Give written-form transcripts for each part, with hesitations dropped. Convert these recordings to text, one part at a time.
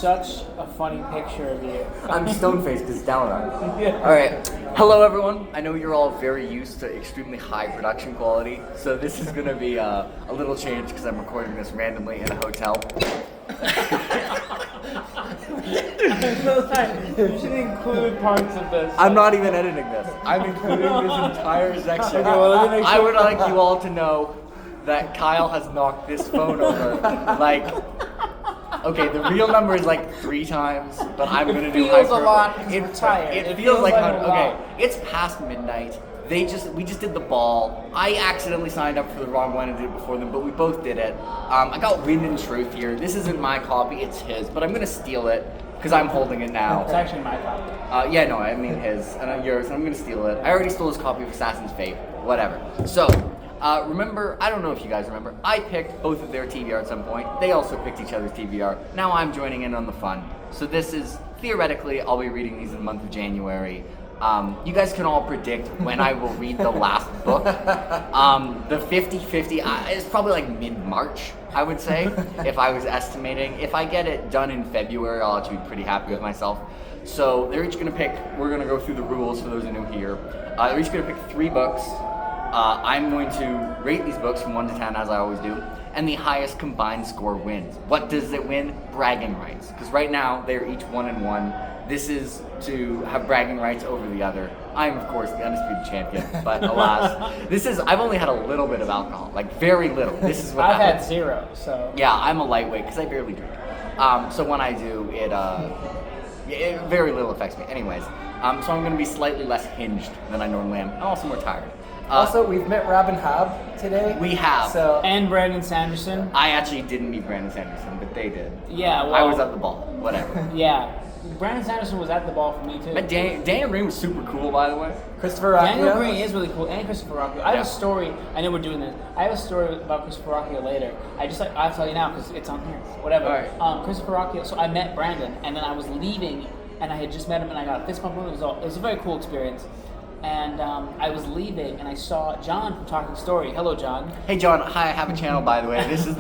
such a funny picture of you. I'm stone-faced because it's down on. Yeah. All right. Hello, everyone. I know you're all very used to extremely high production quality, so this is going to be a little change because I'm recording this randomly in a hotel. You should include parts of this. I'm not even editing this. I'm including this entire section. Okay, well, let me make I sure- would like you all to know that Kyle has knocked this phone over, like, okay, the real number is like 3 times, but I'm going to do feels hyperbole. a lot 'cause we're tired. It feels like, a okay, lot. it's past midnight. We just did the ball. I accidentally signed up for the wrong one and did it before them, but we both did it. I got Wind and Truth here. This isn't my copy, it's his, but I'm going to steal it because I'm holding it now. It's actually my copy. Yeah, no, I mean his, and yours, and I'm gonna steal it. I already stole his copy of Assassin's Fate, whatever. So, remember, I don't know if you guys remember, I picked both of their TBR at some point. They also picked each other's TBR. Now I'm joining in on the fun. So this is, theoretically, I'll be reading these in the month of January. You guys can all predict when I will read the last book. The 50-50 is probably like mid-March, I would say, if I was estimating. If I get it done in February, I'll actually be pretty happy with myself. So they're each gonna pick, we're gonna go through the rules for those who are new here. They're each gonna pick 3 books. I'm going to rate these books from 1 to 10, as I always do, and the highest combined score wins. What does it win? Bragging rights. Because right now, they're each 1 and 1. This is to have bragging rights over the other. I'm, of course, the undisputed champion, but alas, I've only had a little bit of alcohol, like very little. This is what I've happens. had 0, so. Yeah, I'm a lightweight because I barely drink. So when I do, it very little affects me. Anyways, so I'm going to be slightly less hinged than I normally am. I'm also more tired. Also, we've met Robin Hobb today. We have. So And Brandon Sanderson. I actually didn't meet Brandon Sanderson, but they did. Yeah, well. I was at the ball. Whatever. Yeah. Brandon Sanderson was at the ball for me, too. But Daniel Green was super cool, by the way. Christopher Daniel Rocchio. Green is really cool, and Christopher Rocchio. I have a story. I know we're doing this. I have a story about Christopher Rocchio later. I'll tell you now because it's on here. Whatever. All right. Christopher Rocchio. So I met Brandon, and then I was leaving, and I had just met him, and I got a fist bump. It was a very cool experience. And I was leaving, and I saw John from Talking Story. Hello, John. Hey, John. Hi, I have a channel, by the way. This is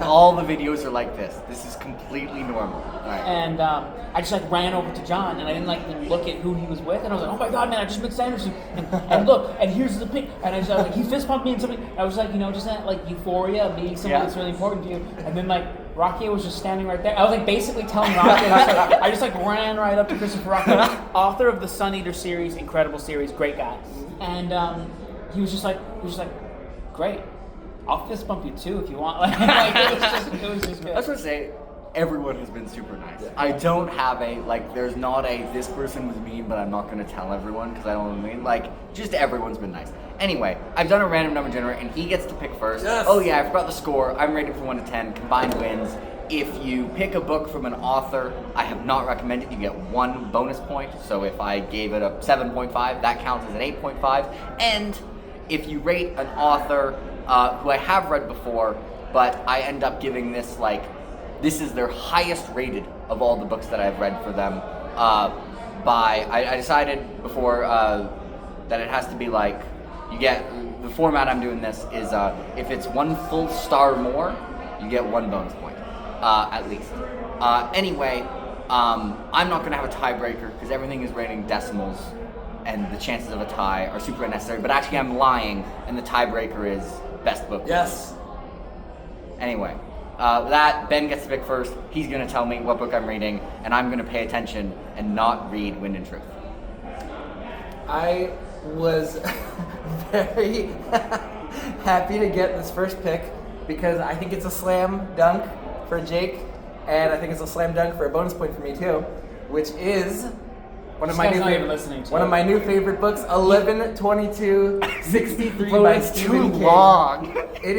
all the videos are like this. This is completely normal. All right. And I just ran over to John, and I didn't even look at who he was with, and I was like, oh my god, man, I just met Sanderson, and look, and here's the pic, and I was like, he fist bumped me and something. I was like, just that euphoria of meeting someone that's really important to you, and then Rocchio was just standing right there. I was basically telling Rocchio, I just ran right up to Christopher Rocchio, author of the Sun Eater series, incredible series, great guy, and he was just like, great, I'll fist bump you too if you want. It was just good. I was gonna say, everyone has been super nice. I don't have there's not this person was mean, but I'm not gonna tell everyone because I don't want to mean. Just everyone's been nice. Anyway, I've done a random number generator, and he gets to pick first. Yes. Oh yeah, I forgot the score. I'm rated from 1 to 10, combined wins. If you pick a book from an author I have not recommended, you get 1 bonus point. So if I gave it a 7.5, that counts as an 8.5. And if you rate an author who I have read before, but I end up giving this this is their highest rated of all the books that I've read for them. I decided before that it has to be you get, the format I'm doing this is if it's 1 full star more, you get 1 bonus point, at least. Anyway, I'm not going to have a tiebreaker because everything is rating decimals and the chances of a tie are super unnecessary, but actually I'm lying and the tiebreaker is best book. Yes. Anyway, Ben gets to pick first. He's going to tell me what book I'm reading, and I'm going to pay attention and not read Wind and Truth. I was very happy to get this first pick because I think it's a slam dunk for Jake, and I think it's a slam dunk for a bonus point for me too, which is one of my new favorite books, 11/22/63 by Stephen King. Long. It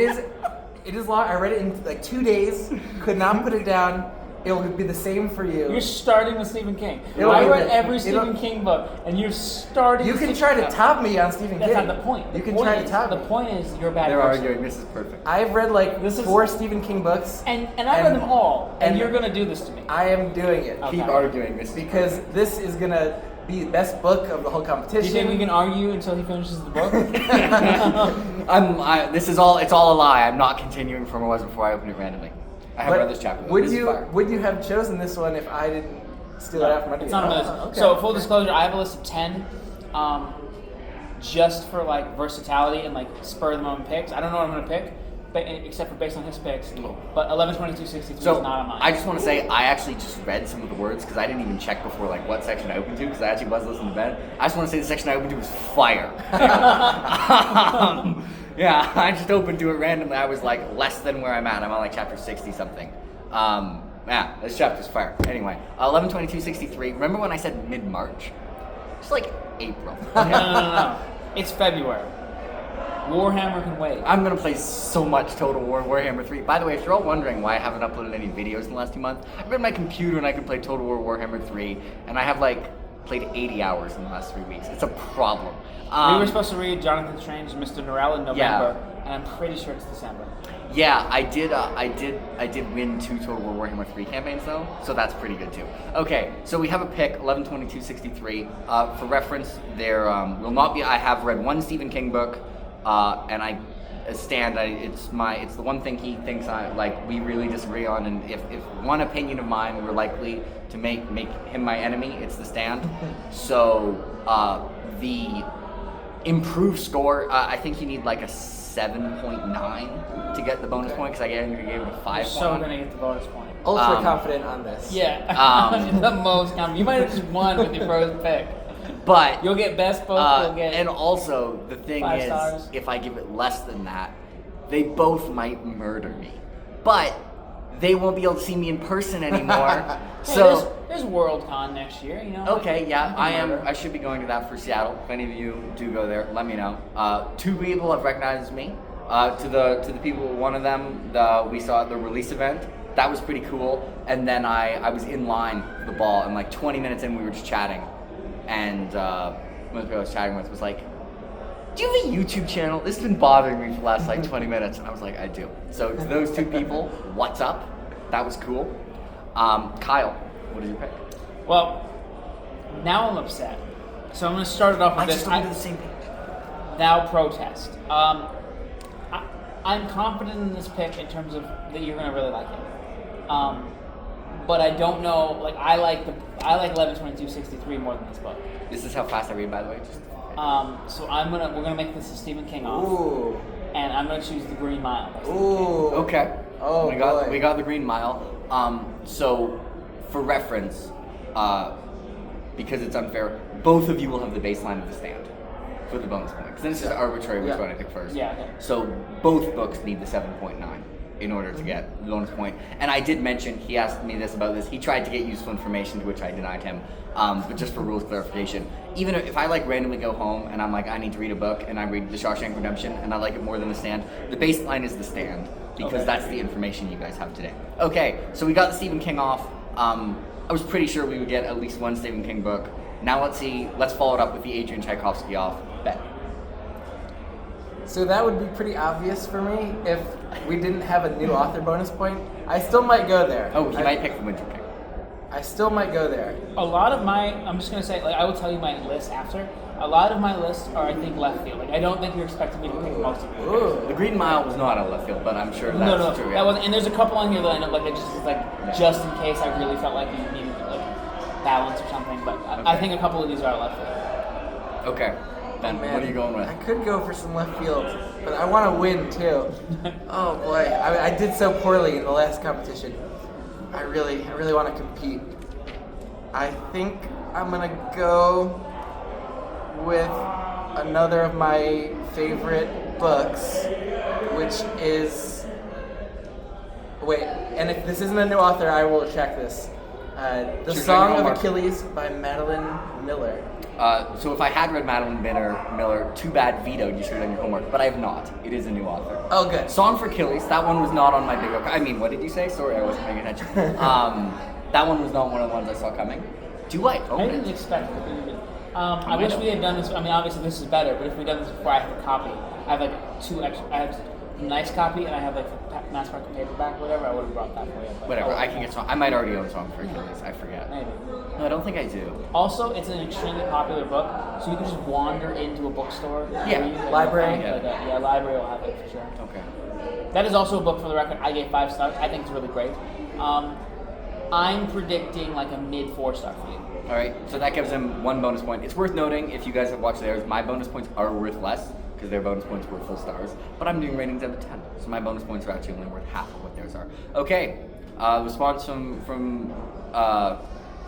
is long. I read it in 2 days. Could not put it down. It will be the same for you. You're starting with Stephen King. It'll I be read the- every it'll- Stephen King book, and you're starting. You can try to top me on Stephen That's King. not the point. You can try to top The me. point is you're a bad They're person. arguing. This is perfect. I've read This is- 4 Stephen King books. And I read them all, and and- you're gonna do this to me. I am doing it Okay. Keep arguing. This because this is gonna be the best book of the whole Do competition. you think we can argue until he finishes the book? It's all a lie. I'm not continuing from where I was before I opened it randomly. I haven't read this chapter. Though. Would This is you fire. would you have chosen this one if I didn't steal it out from under It's you? not on my list. Okay. So full disclosure, I have a list of 10, just for like versatility and like spur of the moment picks. I don't know what I'm gonna pick, but except for based on his picks. But 11, 22, 63 is So not on mine. I just want to say I actually just read some of the words because I didn't even check before like what section I opened to because I actually was listening to Ben. I just want to say the section I opened to was fire. Yeah, I just opened to it randomly. I was like less than where I'm at. I'm on like chapter 60 something. Yeah, this chapter's fire. Anyway, 11, 22, 63. Remember when I said mid-March? It's like April. No. It's February. Warhammer can wait. I'm gonna play so much Total War Warhammer 3. By the way, if you're all wondering why I haven't uploaded any videos in the last 2 months, I've been on my computer and I can play Total War Warhammer 3, and I have like played 80 hours in the last 3 weeks. It's a problem. We were supposed to read Jonathan Strange and Mr. Norrell in November, and I'm pretty sure it's December. Yeah, I did win 2 Total War Warhammer 3 campaigns though, so that's pretty good too. Okay, so we have a pick 11, 22, 63. For reference, there will not be. I have read 1 Stephen King book, and it's the one thing he thinks we really disagree on, and if one opinion of mine were likely to make him my enemy, it's The Stand. So the improved score, I think you need like a 7.9 to get the bonus point because I gave it a 5. You're so gonna get the bonus point. Ultra confident on this. Yeah, the most confident. You might have just won with your first pick. But You'll get best both. You'll get and also the thing 5 is, stars. if I give it less than that, they both might murder me. But they won't be able to see me in person anymore. Hey, So there's Worldcon next year. You know. okay, yeah, You can I am. murder. I should be going to that for Seattle. If any of you do go there, let me know. 2 people have recognized me. To the people, one of them we saw at the release event. That was pretty cool. And then I was in line for the ball, and like 20 minutes in, we were just chatting. And one of the people I was chatting with was like, "Do you have a YouTube channel? This has been bothering me for the last like 20 minutes." And I was like, "I do." So to those 2 people, what's up? That was cool. Kyle, what is your pick? Well, now I'm upset. So I'm gonna start it off with I this. just don't do the same page. Thou protest. I'm confident in this pick in terms of that you're gonna really like it. But I don't know. Like I like 11, 22, 63 more than this book. This is how fast I read, by the way. Just So we're gonna make this a Stephen King off, Ooh. and I'm gonna choose The Green Mile. Ooh. okay. Oh, we got boy. we got the Green Mile. So for reference, because it's unfair, both of you will have the baseline of The Stand for the bonus point. Because then it's just arbitrary which one I pick first. Yeah, okay. So both books need the 7.9 in order to get the bonus point. And I did mention, he asked me about this. He tried to get useful information, to which I denied him. But just for rules clarification, even if I like randomly go home and I'm like, I need to read a book, and I read The Shawshank Redemption and I like it more than The Stand, the baseline is The Stand because Okay. that's the information you guys have today. Okay, so we got the Stephen King off. I was pretty sure we would get at least 1 Stephen King book. Now let's follow it up with the Adrian Tchaikovsky off. Bet. So that would be pretty obvious for me if we didn't have a new author bonus point. I still might go there. Oh, he might pick the Winter King. I still might go there. A lot of I'm just gonna say, like, I will tell you my list after. A lot of my lists are, I think, left field. Like, I don't think you're expecting me to pick most of them. Ooh. The Green Mile was not a left field, but I'm sure that's No, true. that wasn't. And there's a couple on here that I know, like, just in case I really felt like you needed like balance or something. But I Okay. think a couple of these are left field. Okay. Ben, Man, what are you going with? I could go for some left field, but I want to win too. Oh boy, I did so poorly in the last competition. I really want to compete. I think I'm gonna go with another of my favorite books, which is. Wait, and if this isn't a new author, I will check this. The Sure, Song of homework. Achilles by Madeline Miller. So if I had read Madeline Miller, too bad vetoed, you should have done your homework, but I have not. It is a new author. Oh, good. Song for Achilles, that one was not on my big book. I mean, what did you say? Sorry, I wasn't paying attention. That one was not one of the ones I saw coming. Do I own I didn't it? expect it. I wish we had done this. I mean, obviously this is better, but if we'd done this before, I have a copy. I have like 2 extra. I have a nice copy, and I have like a mass market paperback, whatever. I would have brought that for you. But Whatever, I can get Song. I might already own Song for Achilles, I forget. Maybe. No, I don't think I do. Also, it's an extremely popular book, so you can just wander into a bookstore. Yeah, where you- library. Yeah, library will have it for sure. Okay. That is also a book, for the record, I gave 5 stars. I think it's really great. I'm predicting like a mid 4-star for you. All right, so that gives him 1 bonus point. It's worth noting, if you guys have watched theirs, my bonus points are worth less because their bonus points were full stars. But I'm doing ratings out of 10, so my bonus points are actually only worth half of what theirs are. Okay, response from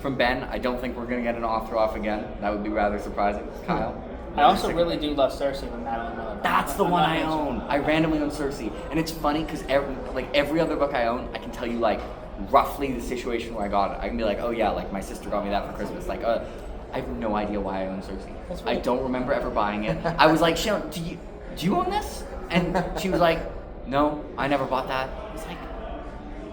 Ben. I don't think we're gonna get an off again. That would be rather surprising. Kyle. I also really do love Cersei from Madeline Miller. That's the one I own. I randomly own Cersei, and it's funny because every other book I own, I can tell you like roughly the situation where I got it. I can be like, oh yeah, like my sister got me that for Christmas. Like, I have no idea why I own Cersei. I don't remember ever buying it. I was like, Sharon, do you own this? And she was like, no, I never bought that. I was like,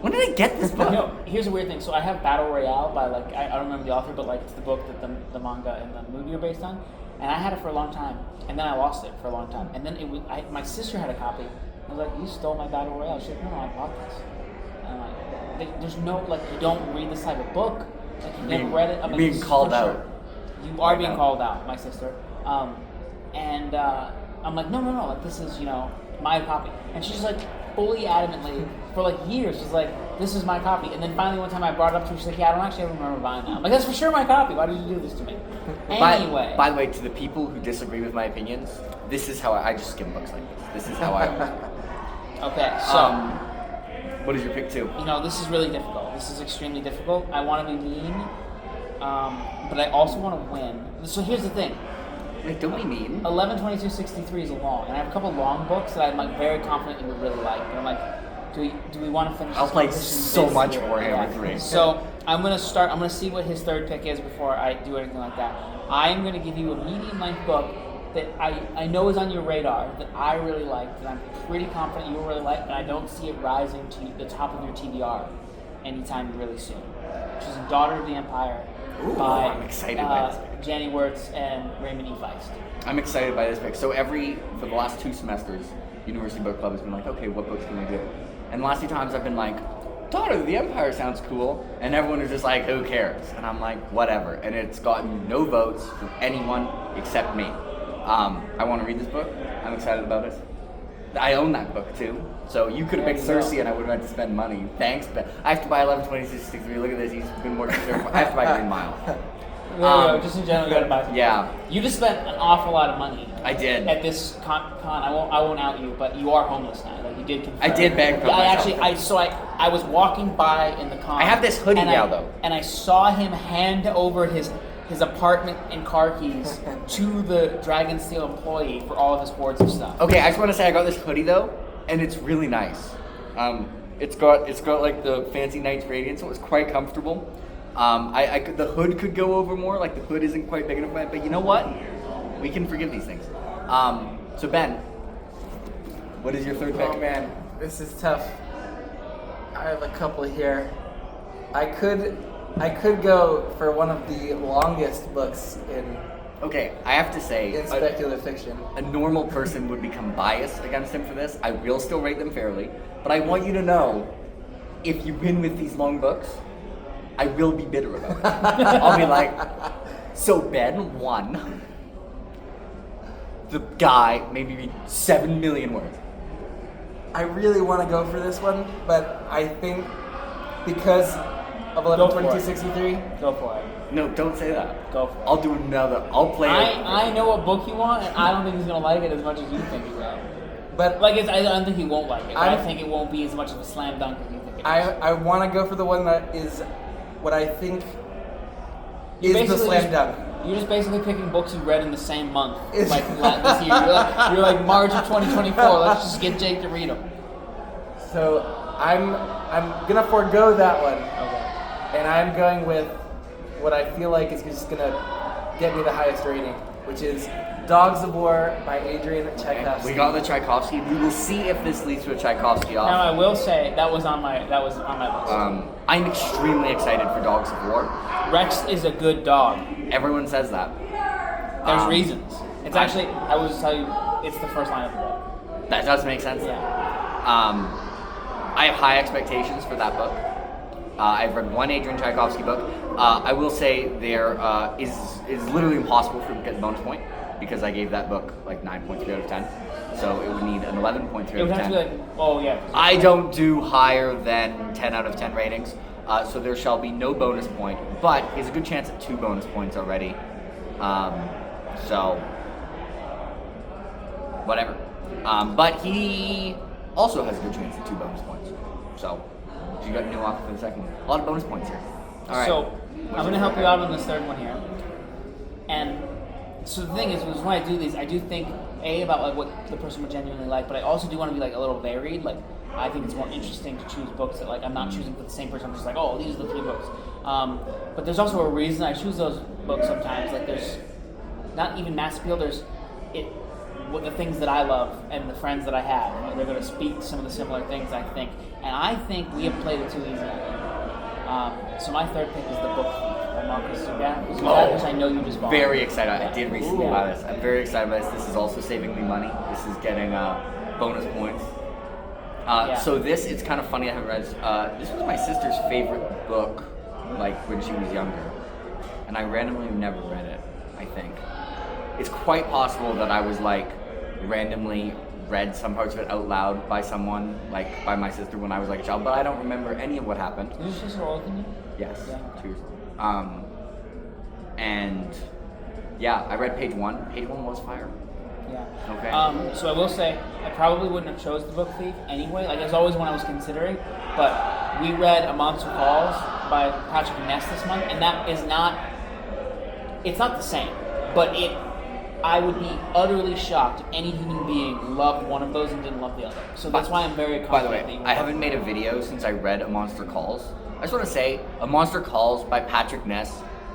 when did I get this book? Here's a weird thing. So I have Battle Royale by like I don't remember the author, but like it's the book that the manga and the movie are based on. And I had it for a long time, and then I lost it for a long time. And then my sister had a copy. I was like, you stole my Battle Royale. She's like, no, I bought this. And I'm like, there's no, like, you don't read this type of book. Like, you never read it. I'm like, being called out. Sure. You are being called out, my sister. And I'm like, no, like, this is, my copy. And she's like, fully adamantly, for like years, she's like, this is my copy. And then finally one time I brought it up to her, she's like, yeah, I don't actually remember buying that. I'm like, that's for sure my copy. Why did you do this to me? Anyway. By the way, to the people who disagree with my opinions, this is how I just skim books like this. This is how I own it. Okay, so. What is your pick 2? This is really difficult. This is extremely difficult. I want to be mean, but I also want to win. So here's the thing. Wait, don't be mean. 11, 22, 63 is a long, and I have a couple long books that I'm like very confident you would really like. And I'm like, do we want to finish? I'll this play competition so this much year? Warhammer 3. So I'm gonna see what his third pick is before I do anything like that. I'm gonna give you a medium-length book that I know is on your radar, that I really like, that I'm pretty confident you will really like, and I don't see it rising to the top of your TBR anytime really soon. Which is Daughter of the Empire by I'm excited by this pick. Janny Wirtz and Raymond E. Feist. I'm excited by this pick. So for the last 2 semesters, University Book Club has been like, okay, what books can we do? And the last 2 times I've been like, Daughter of the Empire sounds cool, and everyone is just like, who cares? And I'm like, whatever. And it's gotten no votes from anyone except me. I want to read this book. I'm excited about it. I own that book too. So you could have picked Cersei and I would have had to spend money. Thanks, but I have to buy 11, 26, 63. Look at this. He's been more concerned. I have to buy Green Mile. Just in general, you gotta buy some. Yeah. You just spent an awful lot of money. I did. At this con. I won't out you, but you are homeless now. Like you did confirm. I did bankrupt myself. I was walking by in the con. I have this hoodie now though. And I saw him hand over his apartment and car keys to the Dragonsteel employee for all of his hoards of stuff. Okay, I just want to say I got this hoodie though, and it's really nice. It's got like the fancy Knight's Radiant, so it's quite comfortable. The hood could go over more. Like the hood isn't quite big enough, but you know what? We can forgive these things. So Ben, what is your third pick? Oh man, this is tough. I have a couple here. I could go for one of the longest books in Okay, I have to say, speculative fiction. A normal person would become biased against him for this. I will still rate them fairly, but I want you to know, if you win with these long books, I will be bitter about it. I'll be like, so Ben won. The guy maybe read 7 million words. I really want to go for this one, but I think because of 11/22/63. Go for it. No, don't say that. Go for it. I'll do another. I'll play it. I know what book you want, and I don't think he's gonna like it as much as you think he will. But like, I don't think he won't like it. But I think it won't be as much of a slam dunk as you think it is. I want to go for the one that is what I think You're is the basically slam dunk. You're just basically picking books you read in the same month, like this year. You're like March of 2024. Let's just get Jake to read them. So I'm gonna forego that one, Okay. and I'm going with what I feel like is just gonna get me the highest rating, which is Dogs of War by Adrian Tchaikovsky. We got the Tchaikovsky. We will see if this leads to a Tchaikovsky off. Now I will say that was on my list. I'm extremely excited for Dogs of War. Rex is a good dog. Everyone says that. There's reasons. It's actually, I will just tell you, it's the first line of the book. That does make sense. Yeah. I have high expectations for that book. I've read one Adrian Tchaikovsky book. I will say there is literally impossible for him to get the bonus point. because I gave that book like 9.3 out of 10. So it would need an 11.3 It out would of have 10. to be like, oh yeah. I don't do higher than 10 out of 10 ratings, so there shall be no bonus point, but he has a good chance at 2 bonus points already. So, whatever. But he also has a good chance at 2 bonus points. So, you got new off for the second one. A lot of bonus points here. All right. So I'm going to help you out on this third one here. And so the thing is when I do these, I do think about like what the person would genuinely like, but I also do want to be like a little varied. Like I think it's more interesting to choose books that like I'm not choosing for the same person. I'm just like, oh, these are the 3 books. But there's also a reason I choose those books sometimes. Like there's not even mass appeal. There's what the things that I love and the friends that I have. They're going to speak to some of the similar things I think, and I think we have played it too easy. So my third pick is the book by Marcus Zugat, which I know you just bought. Very excited. I did recently Ooh. buy this. I'm very excited by this. This is also saving me money. This is getting bonus points. So it's kind of funny I haven't read this. This was my sister's favorite book, like when she was younger. And I randomly never read it, I think. It's quite possible that I was like randomly read some parts of it out loud by someone, like by my sister when I was like a child, but I don't remember any of what happened. Is your sister older than you? Yes, Yeah. 2 years. And yeah, I read page 1. Page 1 was fire. Yeah. Okay. So I will say, I probably wouldn't have chose The Book Thief anyway. Like, there's always one I was considering. But we read A Monster Calls by Patrick Ness this month, and that is not... It's not the same, but I would be utterly shocked if any human being loved one of those and didn't love the other. So that's why I'm very confident. By the that way, you I haven't made a video since I read A Monster Calls. I just want to say, A Monster Calls by Patrick Ness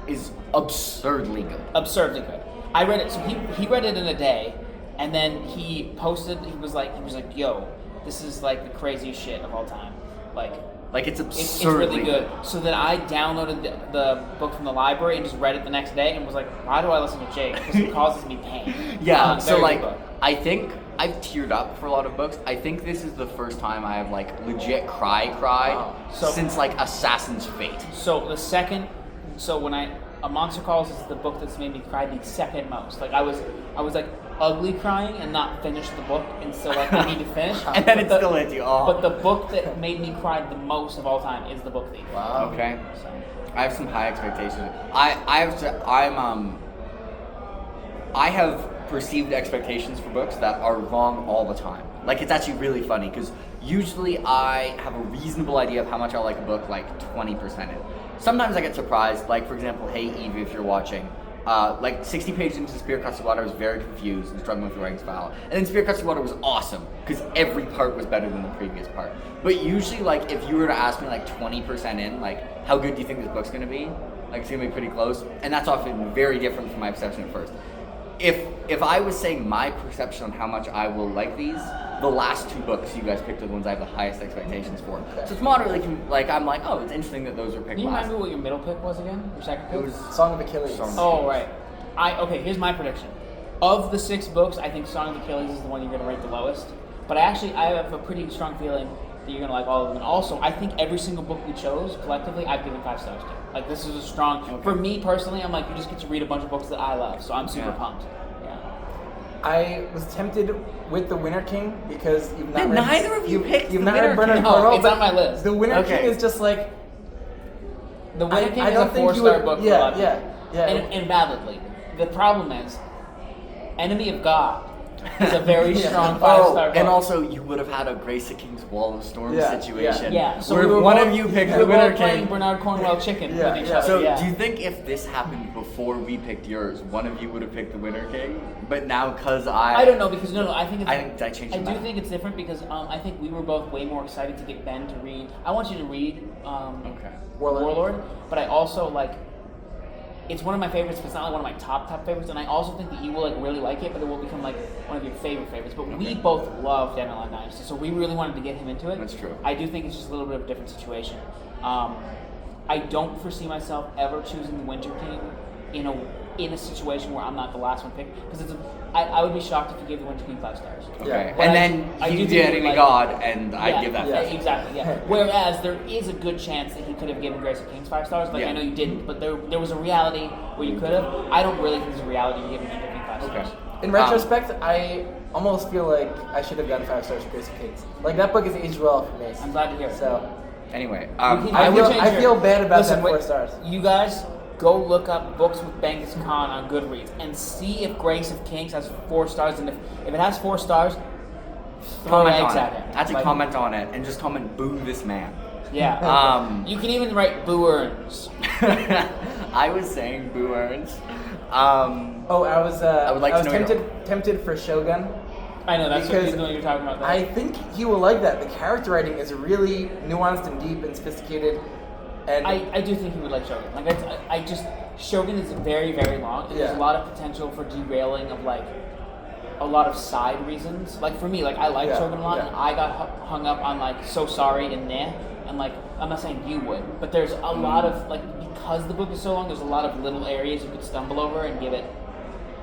is absurdly good. Absurdly good. I read it, so he read it in a day, and then he posted, he was like, yo, this is like the craziest shit of all time. Like it's it's absurdly really good. So then I downloaded the book from the library and just read it the next day and was like, why do I listen to Jake? Because it causes me pain. Yeah, so very like, good book. I think I've teared up for a lot of books. I think this is the first time I have like legit cried Wow. So- since like Assassin's Fate. So when A Monster Calls is the book that's made me cry the second most. Like I was like ugly crying and not finish the book, and so like I need to finish. And then But it still hits you. Oh. But the book that made me cry the most of all time is The Book Thief. Wow. Okay. So, I have some high expectations. I have perceived expectations for books that are wrong all the time. Like it's actually really funny because usually I have a reasonable idea of how much I like a book, like 20% in. Sometimes I get surprised. Like for example, Hey Eve, if you're watching, like 60 pages into Spirit Cuts Water, I was very confused and struggling with the writing style. And then Spirit Cuts Water was awesome because every part was better than the previous part. But usually, like if you were to ask me like 20% in, like how good do you think this book's gonna be? Like it's gonna be pretty close, and that's often very different from my perception at first. If I was saying my perception on how much I will like these, the last 2 books you guys picked are the ones I have the highest expectations for. So it's moderately like I'm like, oh, it's interesting that those were picked can you last. remember what your middle pick was again? Your second pick? It was Song of Achilles. Oh, right. Okay, here's my prediction. Of the 6 books, I think Song of Achilles is the one you're going to rate the lowest. But I have a pretty strong feeling that you're going to like all of them. And also, I think every single book we chose, collectively, I've given 5 stars to. Like, this is a strong... Okay. For me, personally, I'm like, you just get to read a bunch of books that I love. So I'm super Yeah. pumped. Yeah. I was tempted with The Winter King because you've not Then read... neither of you picked You've The not Winter read Bernard King. No, Poirot, it's but on my list. The Winter Okay. King is just like... The Winter King I is don't a think you 4-star would- book for yeah, a lot of yeah, people. yeah. And validly. The problem is, Enemy of God is a very Yeah. strong Oh, 5-star book. and also you would have had a Grace the King's Wall of Storms Yeah, situation. Yeah, so where we were one both, of you picked we The were Winter both playing King. Bernard Cornwell chicken Yeah, with each yeah. other. So yeah. do you think if this happened before we picked yours, one of you would have picked The Winter King? But now because I don't know because I think it's, I think that changed I your do mind. think it's different because I think we were both way more excited to get Ben to read. I want you to read Okay. Warlord. but I also like. It's one of my favorites, but it's not like one of my top favorites. And I also think that you will like really like it, but it will become like one of your favorite favorites. But we Okay. both love Dandelion Dynasty, so we really wanted to get him into it. That's true. I do think it's just a little bit of a different situation. I don't foresee myself ever choosing the Winter King in a situation where I'm not the last one picked because I would be shocked if you gave the Winter King 5 stars. Okay. Yeah. But And I then do you think did it Enemy like- God, and Yeah, I'd give that yeah. 5. Exactly, yeah. Whereas there is a good chance that he could have given Grace of Kings 5 stars. Like Yeah. I know you didn't, but there was a reality where you could have. I don't really think there's a reality of giving Winter King 5 stars. In retrospect, I almost feel like I should have gotten 5 stars for Grace of Kings. Like, that book has aged well for me. I'm glad to hear it. So, Anyway, I feel bad about Listen, that 4 stars. You guys go look up books with Genghis Khan on Goodreads and see if Grace of Kings has 4 stars. And if it has 4 stars, throw comment eggs on at it. him. Actually, Like, comment on it and just comment "boo this man." Yeah. You can even write Boo Earns. I was saying "boo earns." I would like to know tempted for Shogun. I know, that's Because what you're talking about. I think he will like that. The character writing is really nuanced and deep and sophisticated. And I do think he would like Shogun. Like I just Shogun is very, very long, and there's a lot of potential for derailing of like a lot of side reasons. Like for me, like I like Shogun a lot, and I got hung up on like So Sorry and Nah, and like I'm not saying you would, but there's a lot of like, because the book is so long, there's a lot of little areas you could stumble over and give it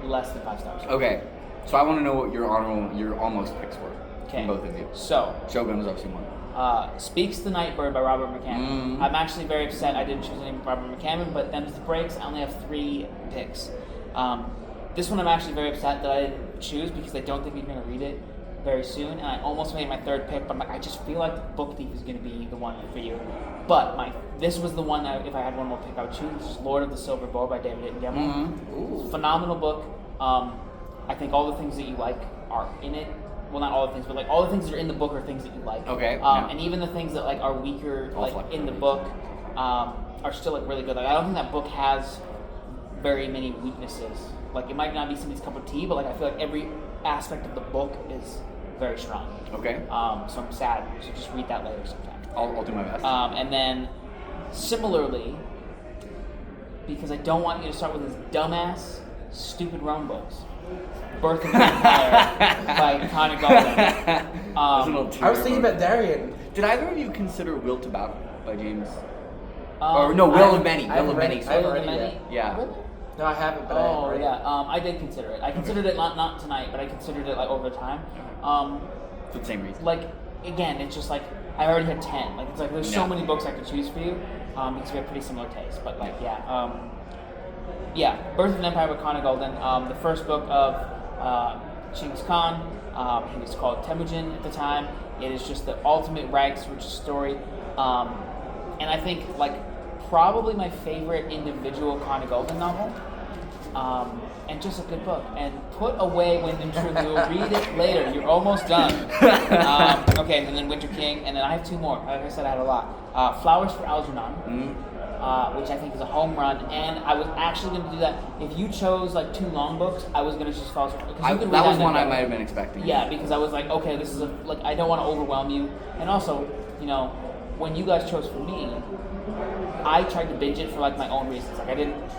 less than 5 stars. Okay, so I want to know what your almost picks were. Okay. From both of you. So Shogun was obviously one. Speaks the Nightbird by Robert McCammon. I'm actually very upset I didn't choose the name of Robert McCammon, but them's the breaks. I only have 3 picks. This one I'm actually very upset that I didn't choose because I don't think you're going to read it very soon, and I almost made my 3rd pick, but I'm like, I just feel like Book Thief is going to be the one for you. But this was the one that if I had one more pick I would choose, which is Lord of the Silver Bow by David Gemmell. Phenomenal book. I think all the things that you like are in it. Well, not all the things, but like all the things that are in the book are things that you like. Okay. And even the things that like are weaker, like in the book, are still like really good. Like I don't think that book has very many weaknesses. Like it might not be somebody's cup of tea, but like I feel like every aspect of the book is very strong. Okay. So I'm sad. So just read that later sometime. I'll do my best. And then similarly, because I don't want you to start with this dumbass, stupid Rome books. Birth of an Empire by Connor Golden. I was thinking about Darien. Did either of you consider Will to Battle by James? Or no, Will of Many. Will of Many. I haven't Will read of it Many? yet. Yeah. Really? No, I haven't, but I haven't read it. I did consider it. I considered it not tonight, but I considered it like over time. For the same reason. Like again, it's just like I already had 10. Like it's like there's so Yeah. many books I could choose for you because we have pretty similar tastes. But like Birth of an Empire by Connor Golden. The first book of Genghis Khan. He was called Temujin at the time. It is just the ultimate rags to riches story, and I think like probably my favorite individual Connor Golden novel. And just a good book. And put away Wind and Truth. We'll read it later. You're almost done. Okay, and then Winter King, and then I have 2 more. Like I said, I had a lot. Flowers for Algernon, which I think is a home run. And I was actually going to do that. If you chose like 2 long books, I was going to choose Flowers for Algernon. That was one I might have been expecting. Yeah, because I was like, okay, this is I don't want to overwhelm you. And also, when you guys chose for me, I tried to binge it for like my own reasons. Like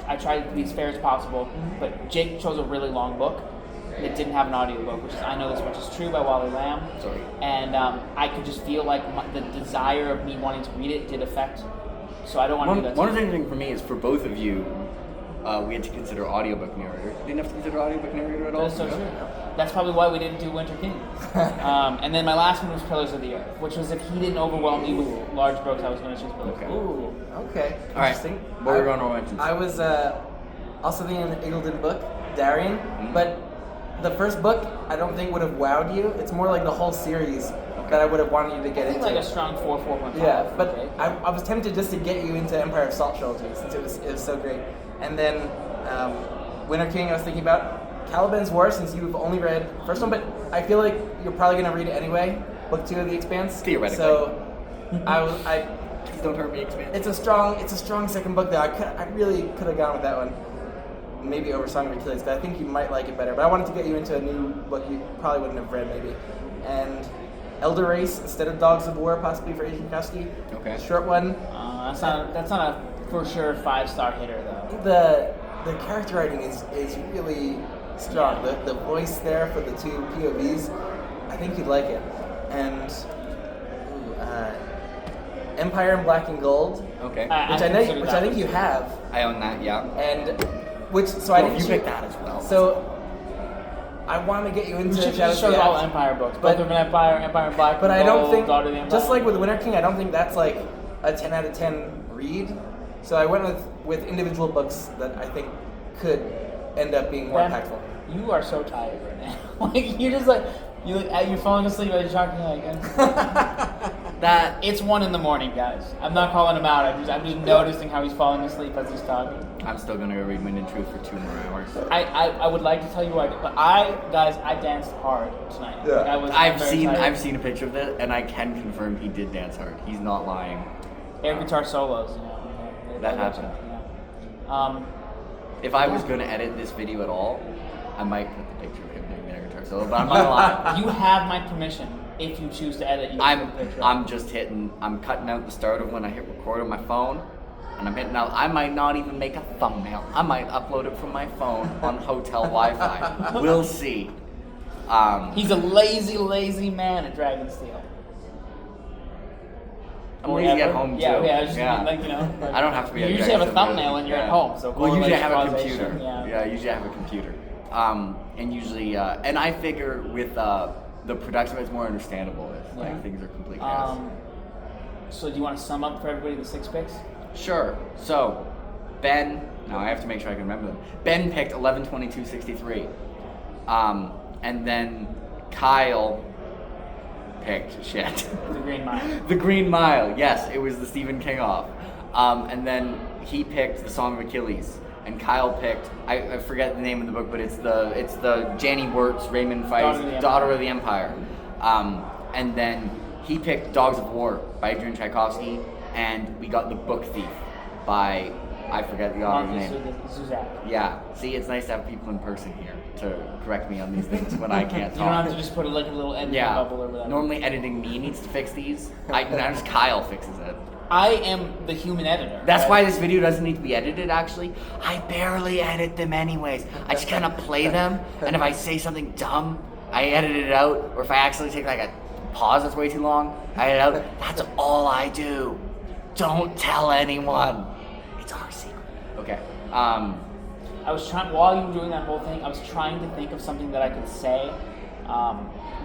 I tried to be as fair as possible, but Jake chose a really long book that didn't have an audiobook, which is I Know This Much Is True by Wally Lamb. Sorry. And I could just feel like the desire of me wanting to read it did affect. So I don't want to do that. One of the things for me is for both of you, we had to consider audiobook narrator. You didn't have to consider audiobook narrator at all? That's so true. That's probably why we didn't do Winter King. And then my last one was Pillars of the Earth, which was if he didn't overwhelm me with large books, I was going to choose Pillars of the Earth. Ooh, okay. All right. Interesting. What were your honorable mentions? I was also thinking of the Eagledon book, Darien, but the first book I don't think would have wowed you. It's more like the whole series that I would have wanted you to get I think into. like a strong 4.5. Yeah, but okay. I was tempted just to get you into Empire of Salt trilogy since it was so great. And then Winter King I was thinking about. Caliban's War, since you've only read the first one, but I feel like you're probably going to read it anyway, book 2 of The Expanse. Theoretically. So Please don't hurt me, Expanse. it's a strong second book though. I really could have gone with that one. Maybe over Song of Achilles, but I think you might like it better. But I wanted to get you into a new book you probably wouldn't have read maybe. And Elder Race instead of Dogs of War, possibly for Adrian Kowski. Okay. Short one. That's not a for sure 5-star hitter though. The character writing is really strong. The voice there for the 2 POVs, I think you'd like it. And Empire in Black and Gold, Okay. which I think you have. I own that, yeah. And I didn't. You picked that as well. So I want to get you We into should Shadows just of show the all Axe. Empire books. But- Both of an Empire, Empire in Black, But and I don't Gold, think, Daughter of the Empire. just like with Winter King, I don't think that's like a 10 out of 10 read. So I went with individual books that I think could end up being more Then impactful. You are so tired right now. Like you're just like you're falling asleep as you're talking That it's 1 a.m, guys. I'm not calling him out. I'm just noticing how he's falling asleep as he's talking. I'm still gonna go read Wind and Truth for 2 more hours. I would like to tell you what I did, but I danced hard tonight. Yeah. Like, I'm very tired. I've seen a picture of it, and I can confirm he did dance hard. He's not lying. Air guitar solos, That happened. Yeah. If I was gonna edit this video at all, I might put the picture of him doing the air guitar solo, but I'm not gonna lie. You have my permission if you choose to edit. I'm cutting out the start of when I hit record on my phone, and I'm hitting out. I might not even make a thumbnail. I might upload it from my phone on hotel Wi-Fi. We'll see. He's a lazy man at Dragonsteel. I'm lazy at home too. Yeah, I was just like, you know. Like, I don't have to be. You at usually have a Dragonsteel, thumbnail really. when you're at home. So well, usually I have a causation, computer. Yeah, Usually I have a computer. And usually, and I figure with the production, it's more understandable if like things are complete chaos. So do you want to sum up for everybody the 6 picks? Sure. So, Ben. Now I have to make sure I can remember them. Ben picked 11, 22, 63. And then Kyle picked shit. The Green Mile. The Green Mile. Yes, it was the Stephen King off. And then he picked the Song of Achilles. And Kyle picked, I forget the name of the book, but it's the Janie Wirtz, Raymond Feist, Daughter of the Empire. And then he picked Dogs of War by Adrian Tchaikovsky, and we got The Book Thief by, I forget the author's name. Zuzak. Yeah. See, it's nice to have people in person here to correct me on these things when I can't talk. You don't have to just put like a little editing bubble or whatever. Normally editing me needs to fix these. Now just Kyle fixes it. I am the human editor. That's why this video doesn't need to be edited, actually. I barely edit them anyways. I just kind of play them, and if I say something dumb, I edit it out. Or if I accidentally take like a pause that's way too long, I edit it out. That's all I do. Don't tell anyone. It's our secret. Okay. I was trying, while you were doing that whole thing, I was trying to think of something that I could say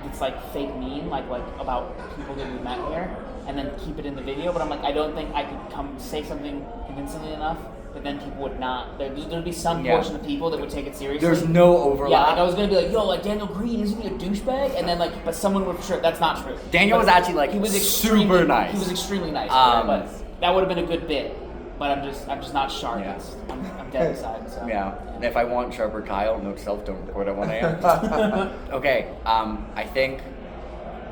that's like fake mean, like about people that we met here, and then keep it in the video. But I'm like, I don't think I could say something convincingly enough, but then people would not. There'd be some portion of people that would take it seriously. There's no overlap. Yeah, like I was gonna be like, yo, like Daniel Green, isn't he a douchebag? And then like, but someone would for sure. That's not true. Daniel was actually like super nice. He was extremely nice, but that would have been a good bit. But I'm just not sharp. Yeah. I'm dead inside. So. Yeah. And if I want sharper Kyle, note self, don't record at 1 a.m. Okay. I think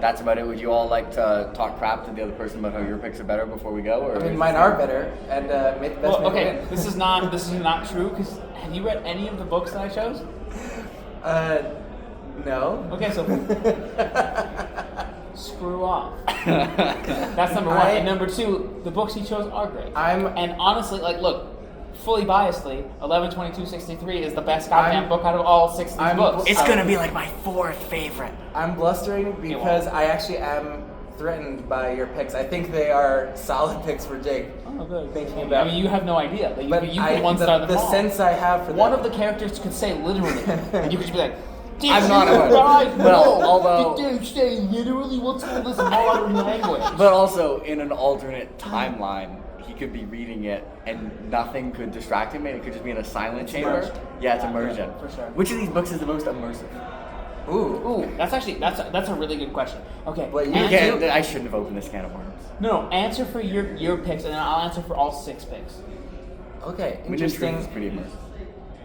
that's about it. Would you all like to talk crap to the other person about how your picks are better before we go? Or I mean, mine are better, and make the best man win. This is not true. Because have you read any of the books that I chose? No. Okay, so screw off. That's number one. And number two, the books he chose are great. And honestly, like, look, fully biasedly, 11, 22, 63 is the best goddamn book out of all 6 of these books. It's gonna be like my 4th favorite. I'm blustering because I actually am threatened by your picks. I think they are solid picks for Jake. Oh, good. Thinking about. I mean, you have no idea. Like, but you could one-star them the all. sense I have for one them. of the characters could say literally, and you could just be like, I'm not aware. Well, although did they say literally? What's all this modern language? But also in an alternate timeline, he could be reading it and nothing could distract him, and it could just be in a silent chamber. Immersion. Yeah, it's immersion. For sure. Which of these books is the most immersive? Ooh, that's a really good question. Okay, Well, I shouldn't have opened this can of worms. No, answer for your picks, and then I'll answer for all 6 picks. Okay, Wind and Truth interesting. is pretty immersive.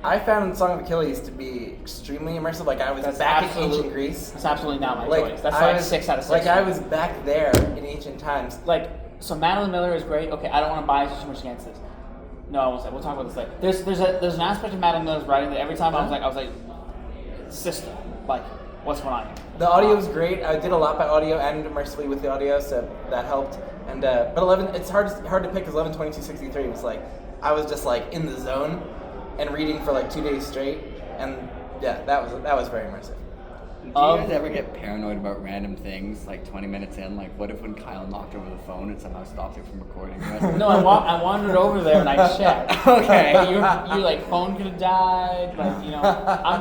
I found Song of Achilles to be extremely immersive. Like I was back in ancient Greece. That's absolutely not my Like choice. That's I like was, 6 out of 6. Like I was back there in ancient times. Like, so Madeline Miller is great. Okay, I don't want to bias too much against this. No, I won't say. We'll talk about this later. There's an aspect of Madeline Miller's writing that every time I was like, sister, like, what's going on here? The audio was great. I did a lot by audio and immersively with the audio, so that helped. And but 11, it's hard to pick because 11, 22, 63 was like I was just like in the zone and reading for like 2 days straight, and yeah, that was very immersive. Do you guys ever get paranoid about random things, like 20 minutes in? Like, what if when Kyle knocked over the phone, it somehow stopped it from recording? No, I wandered over there and I checked. Okay. Your like phone could have died. Like, you know,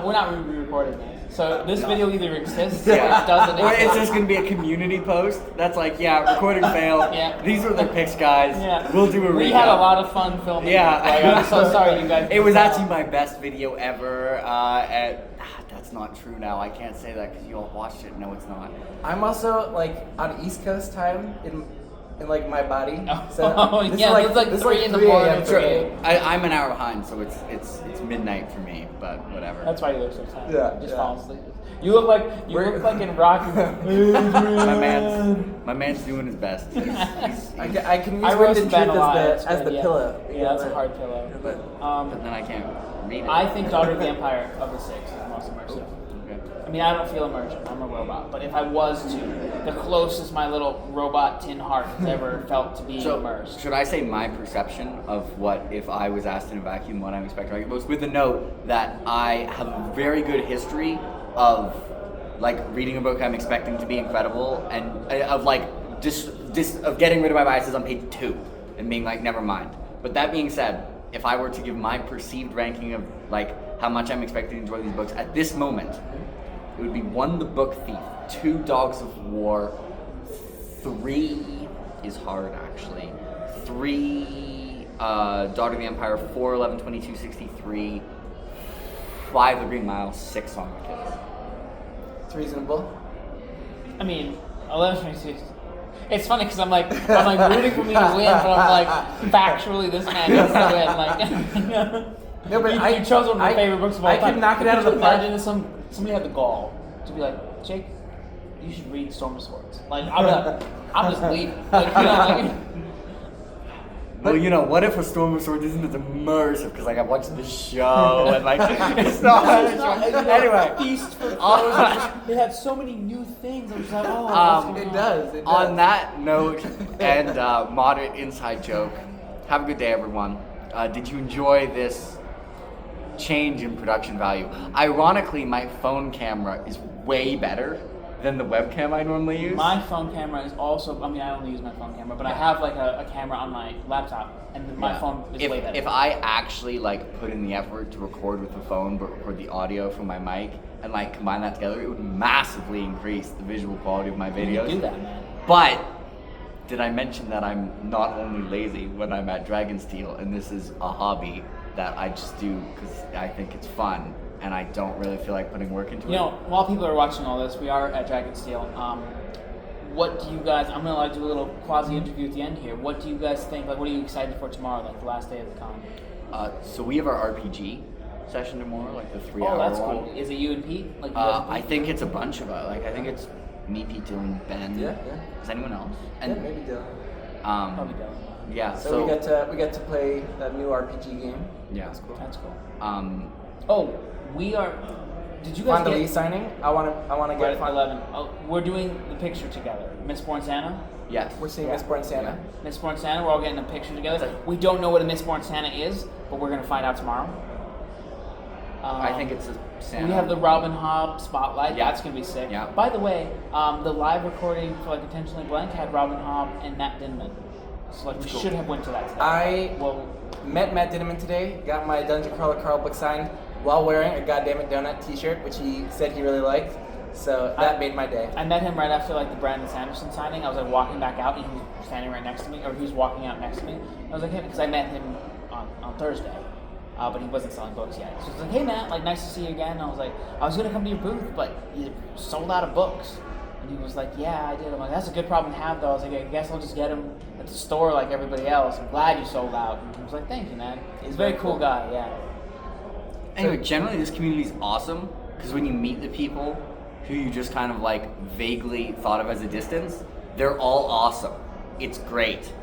we're not re-recording this. So this video either exists Yeah. or it doesn't Or exist. it's just gonna be a community post that's like, yeah, recording failed. Yeah. These were the picks, guys. Yeah. We'll do a recap. We had a lot of fun filming. Yeah. Like, I'm so sorry you guys. It was actually my best video ever. That's not true now. I can't say that because you all watched it. No, it's not. I'm also like on East Coast time in like my body. So Oh, this yeah, is like, it's like this is 3 like in the 3 a.m. morning for for me. you. I'm an hour behind, so it's midnight for me. But whatever. That's why you look so tired. Yeah, Just yeah. fall asleep. You look like in Rocky. my man's doing his best. I can use I Wind roast and Ben Truth a lot. It's as the good, yeah. pillow. Yeah, that's a hard pillow. But then I can't read it. I think Daughter of the Empire of the Six is the most immersive. Okay. I mean, I don't feel immersion. I'm a robot. But if I was to, the closest my little robot tin heart has ever felt to being So, immersed. should I say my perception of what if I was asked in a vacuum what I'm expecting to get most, with the note that I have a very good history of like reading a book I'm expecting to be incredible and of like just of getting rid of my biases on page 2 and being like never mind. But that being said, if I were to give my perceived ranking of like how much I'm expecting to enjoy these books at this moment, it would be 1, The Book Thief, 2, Dogs of War, 3 is hard actually, 3, Daughter of the Empire, 4, 11, 22, 63, 5, The Green Mile, 6, Song of the Kids. It's reasonable. I mean, 11:26. It's funny because I'm like rooting for me to win, but I'm like factually this man needs to win. Like, No, but you chose one of my favorite books of all I time. could knock it out of the Could you park. imagine if somebody had the gall to be like, Jake, you should read Storm of Swords. Like, I'm just leaving. Like, you know, like, Well, you know, what if a Storm of Swords isn't as immersive? Because like I watched the show and like it's not. Anyway, Feast for Crows. It had so many new things. I was like, oh, what's going It on? does. It does. on that note and moderate inside joke, have a good day, everyone. Did you enjoy this change in production value? Ironically, my phone camera is way better than the webcam I normally use. My phone camera is also, I mean, I only use my phone camera, but I have like a camera on my laptop, and my Yeah. phone is way better. If I actually like put in the effort to record with the phone but record the audio from my mic and like combine that together, it would massively increase the visual quality of my you videos. do that, man. But did I mention that I'm not only lazy when I'm at Dragonsteel, and this is a hobby that I just do because I think it's fun and I don't really feel like putting work into You it. know, while people are watching all this, we are at Dragonsteel. What do you guys? I'm gonna like do a little quasi interview at the end here. What do you guys think? Like, what are you excited for tomorrow? Like the last day of the con? So we have our RPG session tomorrow, like the 3-hour Oh, that's one. cool. Is it you and Pete? Like you guys and I Pete? think it's a bunch of us. Like I think it's me, Pete, Dylan, Ben. Yeah. Is anyone else? Yeah, maybe Dylan. Probably Dylan. Yeah. So we get to play that new RPG game. Yeah. That's cool. That's cool. Um, Oh, we are. Did you guys On the get Lee signing, I want to right get at 11? Oh, we're doing the picture together. Miss Born Santa. yes. We're seeing Yeah. Miss Born Santa. Miss Born Santa. We're all getting a picture together. We don't know what a Miss Born Santa is, but we're gonna find out tomorrow. I think it's a Santa. We have the Robin Hobb spotlight. Yeah. That's gonna be sick. Yeah. By the way, the live recording for like Intentionally Blank had Robin Hobb and Matt Dinman. So like we Cool. should have went to that today. I well, met Matt Dinneman today. Got my Dungeon Crawler Carl book signed while wearing a Goddammit Donut T-shirt, which he said he really liked. So that made my day. I met him right after like the Brandon Sanderson signing. I was like walking back out and he was standing right next to me, or he was walking out next to me. I was like, hey, because I met him on Thursday. But he wasn't selling books yet. So he was like, hey Matt, like nice to see you again. And I was like, I was gonna come to your booth, but you sold out of books. And he was like, yeah, I did. I'm like, that's a good problem to have though. I was like, I guess I'll just get them at the store like everybody else. I'm glad you sold out. And he was like, thank you, man. He's a very cool guy, yeah. Anyway, generally this community is awesome because when you meet the people who you just kind of like vaguely thought of as a distance, they're all awesome. It's great.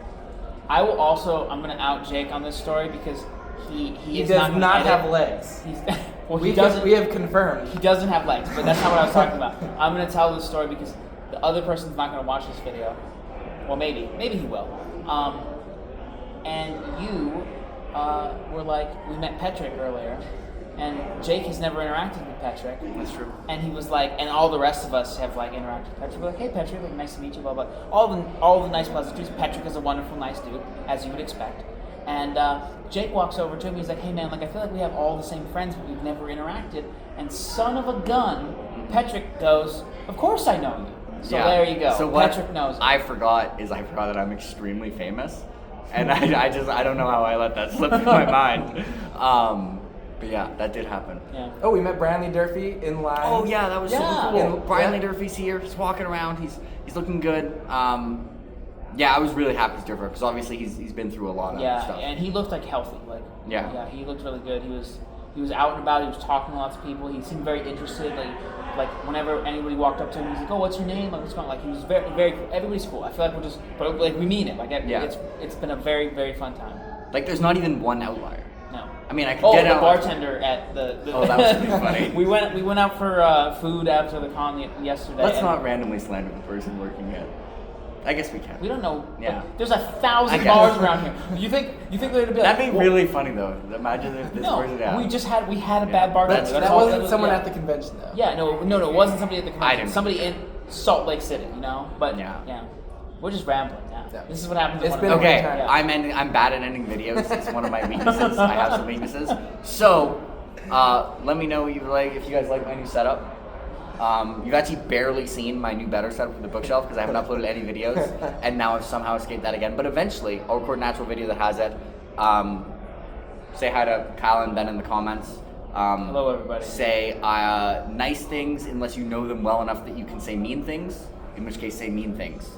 I will also, I'm gonna out Jake on this story because he is does gonna not edit. have legs. He's well, he doesn't. We have confirmed. He doesn't have legs, but that's not what I was talking about. I'm gonna tell this story because the other person's not gonna watch this video. Well, maybe he will. And you were like, we met Patrick earlier, and Jake has never interacted with Patrick. That's true. And he was like, and all the rest of us have like interacted with Patrick. We're like, hey Patrick, like nice to meet you, blah blah. All the nice pleasantries. Patrick is a wonderful, nice dude, as you would expect. And Jake walks over to me. He's like, "Hey man, like I feel like we have all the same friends, but we've never interacted." And son of a gun, Patrick goes, "Of course I know you." So there you go. So what Patrick knows. I forgot that I'm extremely famous, and I don't know how I let that slip through my mind. But yeah, that did happen. Yeah. Oh, we met Branley Durfee in line. Oh yeah, that was Yeah. super cool. Yeah. Brian Lee Durfee's here. He's walking around. He's looking good. Yeah, I was really happy to her because obviously he's been through a lot of Yeah, stuff. and he looked like healthy. Like Yeah. he looked really good. He was out and about. He was talking to lots of people. He seemed very interested. Like whenever anybody walked up to him, he's like, "Oh, what's your name? Like, what's going on?" Like he was very very. Everybody's cool. I feel like but like we mean it. Like Yeah. it's been a very very fun time. Like there's not even one outlier. No. I mean, I could Oh, get the out. bartender at the Oh, that was pretty funny. we went out for food after the con yesterday. Let's and not randomly slander the person working it. I guess we can. We don't know. Yeah. Like, there's 1,000 I guess. bars around here. You think they're gonna be like? That'd be well, really funny though. Imagine if this No, person. Yeah. we had a Yeah. bad bartender. But That's that all- wasn't someone yeah. at the convention though. Yeah, no, it wasn't somebody at the I convention. didn't- Somebody in Salt Lake City, you know. But Yeah. we're just rambling now. Yeah. This is what happens. It's when been I'm- a good Okay, time. I'm bad at ending videos. It's one of my weaknesses. I have some weaknesses. So, let me know what you like if you guys like my new setup. You've actually barely seen my new better setup for the bookshelf because I haven't uploaded any videos, and now I've somehow escaped that again. But eventually, I'll record an actual video that has it. Say hi to Kyle and Ben in the comments. Hello, everybody. Say nice things unless you know them well enough that you can say mean things. In which case, say mean things.